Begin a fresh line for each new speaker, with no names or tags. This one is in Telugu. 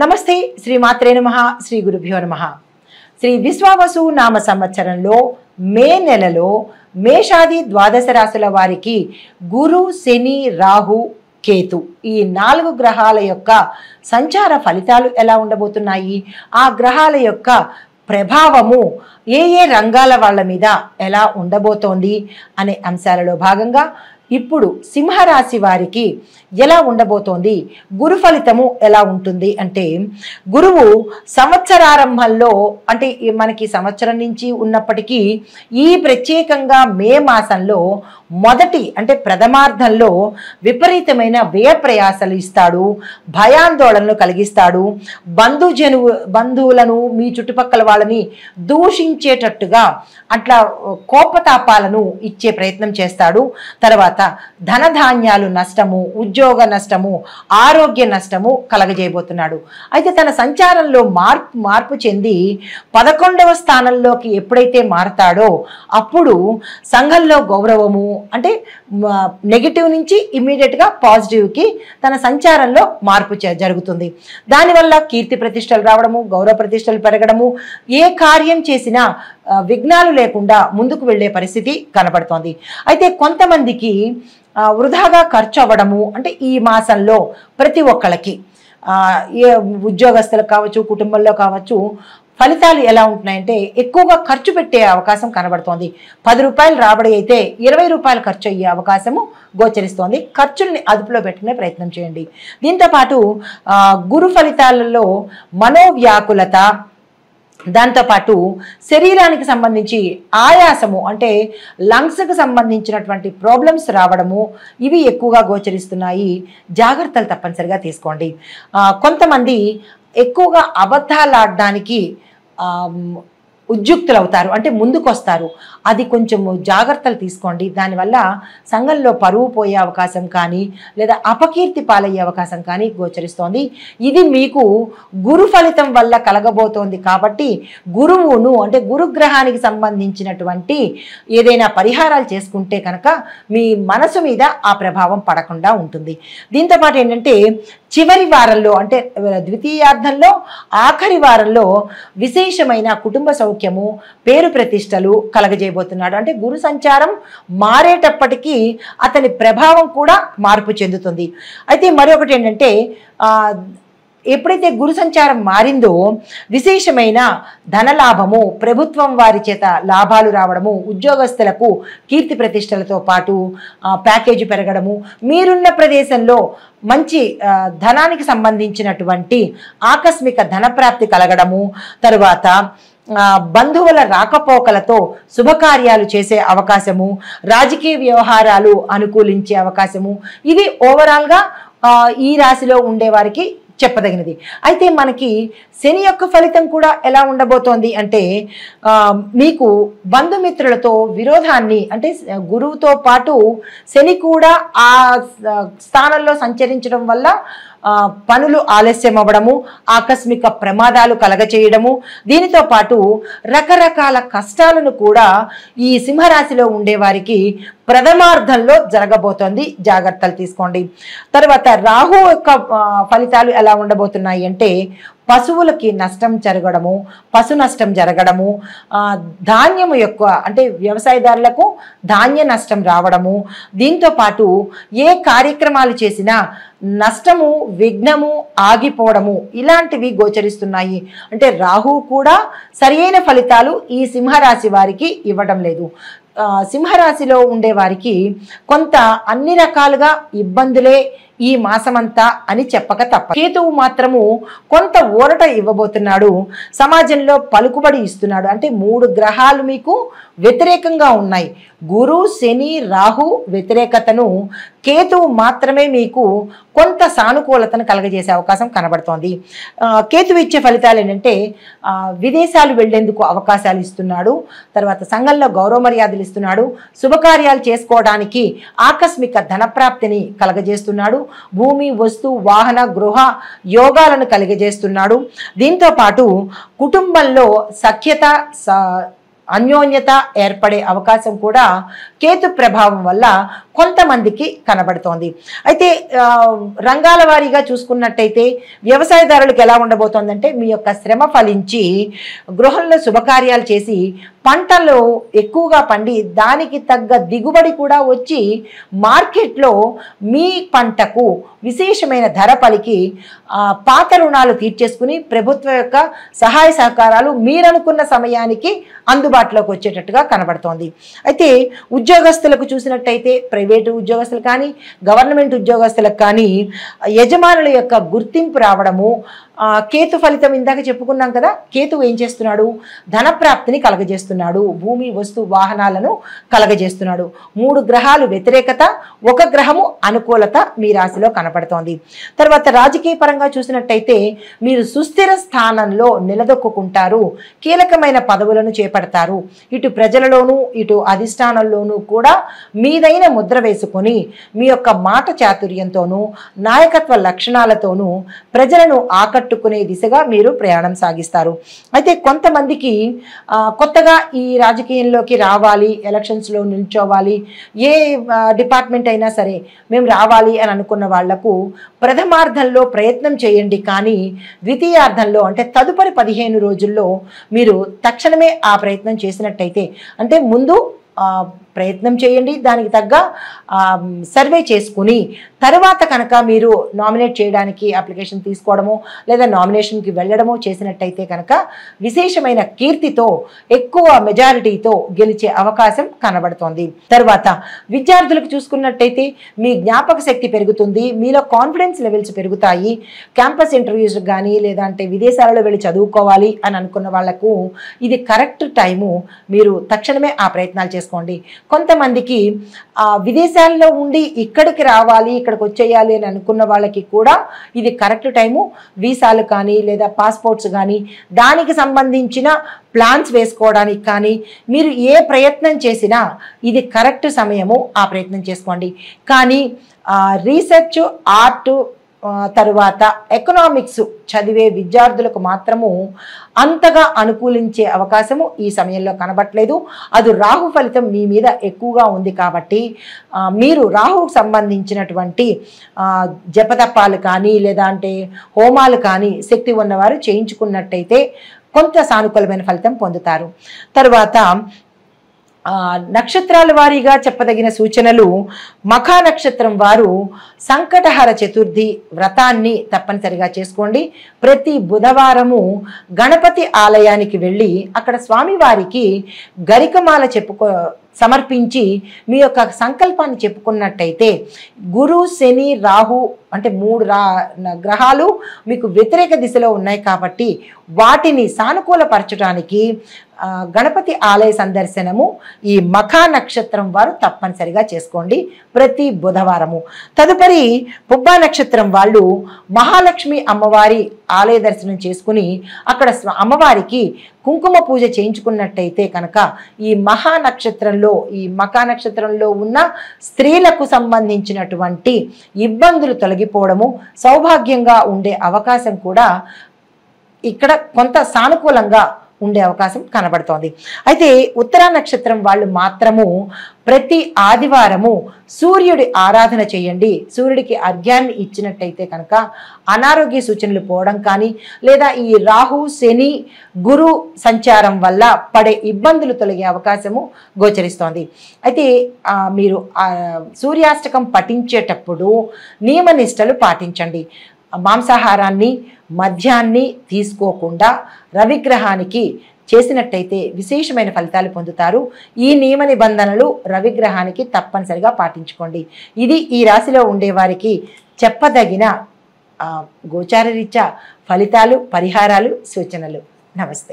నమస్తే శ్రీ మాత్రే నమః శ్రీ గురుభ్యో నమః। శ్రీ విశ్వావసు నామ సంవత్సరంలో మే నెలలో మేషాది ద్వాదశ రాశుల వారికి గురు శని రాహు కేతు ఈ 4 గ్రహాల యొక్క సంచార ఫలితాలు ఎలా ఉండబోతున్నాయి, ఆ గ్రహాల యొక్క ప్రభావము ఏ రంగాల వాళ్ళ మీద ఎలా ఉండబోతోంది అనే అంశాలలో భాగంగా ఇప్పుడు సింహరాశి వారికి ఎలా ఉండబోతోంది, గురు ఫలితము ఎలా ఉంటుంది అంటే, గురువు సంవత్సరారంభంలో అంటే మనకి సంవత్సరం నుంచి ఉన్నప్పటికీ ఈ ప్రత్యేకంగా మే మాసంలో మొదటి అంటే ప్రథమార్థంలో విపరీతమైన వ్యయ ప్రయాసాలు ఇస్తాడు, భయాందోళనలు కలిగిస్తాడు, బంధువులను మీ చుట్టుపక్కల వాళ్ళని దూషించేటట్టుగా అట్లా కోపతాపాలను ఇచ్చే ప్రయత్నం చేస్తాడు। తర్వాత ధనధాన్యాలు నష్టము, ఉద్యోగ నష్టము, ఆరోగ్య నష్టము కలగజేయబోతున్నాడు। అయితే తన సంచారంలో మార్పు చెంది 11వ స్థానంలోకి ఎప్పుడైతే మారతాడో అప్పుడు సంఘంలో గౌరవము అంటే నెగిటివ్ నుంచి ఇమ్మీడియట్గా పాజిటివ్కి తన సంచారంలో మార్పు జరుగుతుంది। దానివల్ల కీర్తి ప్రతిష్టలు రావడము, గౌరవ ప్రతిష్టలు పెరగడము, ఏ కార్యం చేసినా విఘ్నాలు లేకుండా ముందుకు వెళ్ళే పరిస్థితి కనబడుతోంది। అయితే కొంతమందికి వృధాగా ఖర్చు అవ్వడము అంటే ఈ మాసంలో ప్రతి ఒక్కళ్ళకి ఏ ఉద్యోగస్తులకు కావచ్చు, కుటుంబంలో కావచ్చు, ఫలితాలు ఎలా ఉంటున్నాయంటే ఎక్కువగా ఖర్చు పెట్టే అవకాశం కనబడుతోంది। 10 రూపాయలు రాబడి అయితే 20 రూపాయలు ఖర్చు అయ్యే అవకాశము గోచరిస్తోంది। ఖర్చుల్ని అదుపులో పెట్టుకునే ప్రయత్నం చేయండి। దీంతోపాటు గురు ఫలితాలలో మనోవ్యాకులత, దాంతోపాటు శరీరానికి సంబంధించి ఆయాసము అంటే లంగ్స్కి సంబంధించినటువంటి ప్రాబ్లమ్స్ రావడము ఇవి ఎక్కువగా గోచరిస్తున్నాయి। జాగ్రత్తలు తప్పనిసరిగా తీసుకోండి। కొంతమంది ఎక్కువగా అబద్ధాలు ఆడడానికి ఉద్యుక్తులు అవుతారు, అంటే ముందుకొస్తారు, అది కొంచెం జాగ్రత్తలు తీసుకోండి। దానివల్ల సంఘంలో పరువు పోయే అవకాశం కానీ లేదా అపకీర్తి పాలయ్యే అవకాశం కానీ గోచరిస్తోంది। ఇది మీకు గురు ఫలితం వల్ల కలగబోతోంది కాబట్టి గురువును అంటే గురుగ్రహానికి సంబంధించినటువంటి ఏదైనా పరిహారాలు చేసుకుంటే కనుక మీ మనసు మీద ఆ ప్రభావం పడకుండా ఉంటుంది। దీంతోపాటు ఏంటంటే చివరి వారంలో అంటే ద్వితీయార్థంలో ఆఖరి వారంలో విశేషమైన కుటుంబ సౌఖ్యము, పేరు ప్రతిష్టలు కలగజేయబోతున్నాడు। అంటే గురు సంచారం మారేటప్పటికీ అతని ప్రభావం కూడా మార్పు చెందుతుంది। అయితే మరొకటి ఏంటంటే ఎప్పుడైతే గురు సంచారం మారిందో విశేషమైన ధనలాభము, ప్రభుత్వం వారి చేత లాభాలు రావడము, ఉద్యోగస్తులకు కీర్తి ప్రతిష్టలతో పాటు ప్యాకేజీ పెరగడము, మీరున్న ప్రదేశంలో మంచి ధనానికి సంబంధించినటువంటి ఆకస్మిక ధనప్రాప్తి కలగడము, తరువాత బంధువుల రాకపోకలతో శుభకార్యాలు చేసే అవకాశము, రాజకీయ వ్యవహారాలు అనుకూలించే అవకాశము, ఇది ఓవరాల్గా ఈ రాశిలో ఉండేవారికి చెప్పదగినది। అయితే మనకి శని యొక్క ఫలితం కూడా ఎలా ఉండబోతోంది అంటే మీకు బంధుమిత్రులతో విరోధాన్ని అంటే గురువుతో పాటు శని కూడా ఆ స్థానంలో సంచరించడం వల్ల పనులు ఆలస్యం అవ్వడము, ఆకస్మిక ప్రమాదాలు కలగచేయడము, దీనితో పాటు రకరకాల కష్టాలను కూడా ఈ సింహరాశిలో ఉండేవారికి ప్రథమార్థంలో జరగబోతోంది, జాగ్రత్తలు తీసుకోండి। తర్వాత రాహు యొక్క ఫలితాలు ఎలా ఉండబోతున్నాయి అంటే పశువులకి నష్టం జరగడము, పశు నష్టం జరగడము, ధాన్యము యొక్క అంటే వ్యవసాయదారులకు ధాన్య నష్టం రావడము, దీంతో పాటు ఏ కార్యక్రమాలు చేసినా నష్టము, విఘ్నము, ఆగిపోవడము ఇలాంటివి గోచరిస్తున్నాయి। అంటే రాహు కూడా సరైన ఫలితాలు ఈ సింహరాశి వారికి ఇవ్వడం లేదు। సింహరాశిలో ఉండేవారికి కొంత అన్ని రకాలుగా ఇబ్బందులే ఈ మాసమంతా అని చెప్పక తప్ప। కేతువు మాత్రము కొంత ఊరట ఇవ్వబోతున్నాడు, సమాజంలో పలుకుబడి ఇస్తున్నాడు। అంటే 3 గ్రహాలు మీకు వ్యతిరేకంగా ఉన్నాయి, గురు శని రాహు వ్యతిరేకతను, కేతువు మాత్రమే మీకు కొంత సానుకూలతను కలగజేసే అవకాశం కనబడుతోంది। కేతువు ఇచ్చే ఫలితాలు ఏంటంటే విదేశాలు వెళ్లేందుకు అవకాశాలు ఇస్తున్నాడు, తర్వాత సంఘంలో గౌరవ మర్యాదలు ఇస్తున్నాడు, శుభకార్యాలు చేసుకోవడానికి ఆకస్మిక ధనప్రాప్తిని కలగజేస్తున్నాడు, భూమి, వస్తు, వాహన, గృహ యోగాలను కలిగజేస్తున్నాడు। దీంతో పాటు కుటుంబంలో సఖ్యత, అన్యోన్యత ఏర్పడే అవకాశం కూడా కేతు ప్రభావం వల్ల కొంతమందికి కనబడుతోంది. అయితే రంగాల వారీగా చూసుకున్నట్టయితే వ్యవసాయదారులకు ఎలా ఉండబోతోందంటే మీ యొక్క శ్రమ ఫలించి గృహంలో శుభకార్యాలు చేసి పంటలు ఎక్కువగా పండి దానికి తగ్గ దిగుబడి కూడా వచ్చి మార్కెట్లో మీ పంటకు విశేషమైన ధర పలికి పాత రుణాలు తీర్చేసుకుని ప్రభుత్వం యొక్క సహాయ సహకారాలు మీరనుకున్న సమయానికి అందుబాటులోకి వచ్చేటట్టుగా కనబడుతోంది. అయితే ఉద్యోగస్తులకు చూసినట్టయితే ప్రైవేటు ఉద్యోగస్తులు కానీ గవర్నమెంట్ ఉద్యోగస్తులకు కానీ యజమానుల యొక్క గుర్తింపు రావడము, కేతు ఫలితం ఇందాక చెప్పుకున్నాం కదా, కేతువు ఏం చేస్తున్నాడు, ధనప్రాప్తిని కలగజేస్తున్నాడు, భూమి వస్తు వాహనాలను కలగజేస్తున్నాడు. 3 గ్రహాలు వ్యతిరేకత, 1 గ్రహము అనుకూలత మీ రాశిలో కనపడుతోంది. తర్వాత రాజకీయ పరంగా చూసినట్టయితే మీరు సుస్థిర స్థానంలో నిలదొక్కుంటారు, కీలకమైన పదవులను చేపడతారు. ఇటు ప్రజలలోనూ ఇటు అధిష్టానంలోనూ కూడా మీదైన ముద్ర వేసుకొని మీ యొక్క మాట చాతుర్యంతోనూ నాయకత్వ లక్షణాలతోనూ ప్రజలను ఆకట్టుకునే దిశగా మీరు ప్రయాణం సాగిస్తారు. అయితే కొంతమందికి కొత్తగా ఈ రాజకీయంలోకి రావాలి, ఎలక్షన్స్లో నిల్చోవాలి, ఏ డిపార్ట్మెంట్ అయినా సరే మేము రావాలి అని అనుకున్న వాళ్లకు ప్రథమార్థంలో ప్రయత్నం చేయండి. కానీ ద్వితీయార్థంలో అంటే తదుపరి 15 రోజుల్లో మీరు తక్షణమే ఆ ప్రయత్నం చేసినట్టయితే, అంటే ముందు ప్రయత్నం చేయండి, దానికి తగ్గ సర్వే చేసుకుని తర్వాత కనుక మీరు నామినేట్ చేయడానికి అప్లికేషన్ తీసుకోవడమో లేదా నామినేషన్కి వెళ్ళడమో చేసినట్టయితే కనుక విశేషమైన కీర్తితో ఎక్కువ మెజారిటీతో గెలిచే అవకాశం కనబడుతోంది. తర్వాత విద్యార్థులకు చూసుకున్నట్టయితే మీ జ్ఞాపక శక్తి పెరుగుతుంది, మీలో కాన్ఫిడెన్స్ లెవెల్స్ పెరుగుతాయి. క్యాంపస్ ఇంటర్వ్యూస్ కానీ లేదంటే విదేశాలలో వెళ్ళి చదువుకోవాలి అని అనుకున్న వాళ్లకు ఇది కరెక్ట్ టైము, మీరు తక్షణమే ఆ ప్రయత్నాలు చేసుకోండి. కొంతమందికి విదేశాల్లో ఉండి ఇక్కడికి రావాలి, ఇక్కడికి వచ్చేయాలి అని అనుకున్న వాళ్ళకి కూడా ఇది కరెక్ట్ టైము. వీసాలు కానీ లేదా పాస్పోర్ట్స్ కానీ దానికి సంబంధించిన ప్లాన్స్ వేసుకోవడానికి కానీ మీరు ఏ ప్రయత్నం చేసినా ఇది కరెక్ట్ సమయము, ఆ ప్రయత్నం చేసుకోండి. కానీ రీసెర్చ్, ఆర్ట్, తరువాత ఎకనామిక్స్ చదివే విద్యార్థులకు మాత్రము అంతగా అనుకూలించే అవకాశము ఈ సమయంలో కనబట్లేదు. అది రాహు ఫలితం మీ మీద ఎక్కువగా ఉంది కాబట్టి మీరు రాహుకు సంబంధించినటువంటి జపతపాలు కానీ లేదా అంటే హోమాలు కానీ శక్తి ఉన్నవారు చేయించుకున్నట్టయితే కొంత సానుకూలమైన ఫలితం పొందుతారు. తరువాత నక్షత్రాల వారీగా చెప్పదగిన సూచనలు, మఖా నక్షత్రం వారు సంకటహర చతుర్థి వ్రతాన్ని తప్పనిసరిగా చేసుకోండి. ప్రతి బుధవారము గణపతి ఆలయానికి వెళ్ళి అక్కడ స్వామివారికి గరికమాల సమర్పించి మీ యొక్క సంకల్పాన్ని చెప్పుకున్నట్టయితే గురు, శని, రాహు అంటే 3 గ్రహాలు మీకు వ్యతిరేక దిశలో ఉన్నాయి కాబట్టి వాటిని సానుకూలపరచడానికి గణపతి ఆలయ సందర్శనము ఈ మఖా నక్షత్రం వారు తప్పనిసరిగా చేసుకోండి ప్రతి బుధవారము. తదుపరి పుబ్బా నక్షత్రం వాళ్ళు మహాలక్ష్మి అమ్మవారి ఆలయ దర్శనం చేసుకుని అక్కడ అమ్మవారికి కుంకుమ పూజ చేయించుకున్నట్టయితే కనుక ఈ మఖా నక్షత్రంలో ఉన్న స్త్రీలకు సంబంధించినటువంటి ఇబ్బందులు తొలగిపోవడము, సౌభాగ్యంగా ఉండే అవకాశం కూడా ఇక్కడ కొంత సానుకూలంగా ఉండే అవకాశం కనబడుతోంది. అయితే ఉత్తరా నక్షత్రం వాళ్ళు మాత్రము ప్రతి ఆదివారము సూర్యుడి ఆరాధన చేయండి. సూర్యుడికి అర్ఘ్యాన్ని ఇచ్చినట్టయితే కనుక అనారోగ్య సూచనలు పోవడం కానీ లేదా ఈ రాహు, శని, గురు సంచారం వల్ల పడే ఇబ్బందులు తొలగే అవకాశము గోచరిస్తోంది. అయితే మీరు సూర్యాష్టకం పఠించేటప్పుడు నియమనిష్టలు పాటించండి. మాంసాహారాన్ని, మద్యాన్ని తీసుకోకుండా రవిగ్రహానికి చేసినట్టయితే విశేషమైన ఫలితాలు పొందుతారు. ఈ నియమ నిబంధనలు రవిగ్రహానికి తప్పనిసరిగా పాటించుకోండి. ఇది ఈ రాశిలో ఉండేవారికి చెప్పదగిన గోచారరీత్యా ఫలితాలు, పరిహారాలు, సూచనలు. నమస్తే.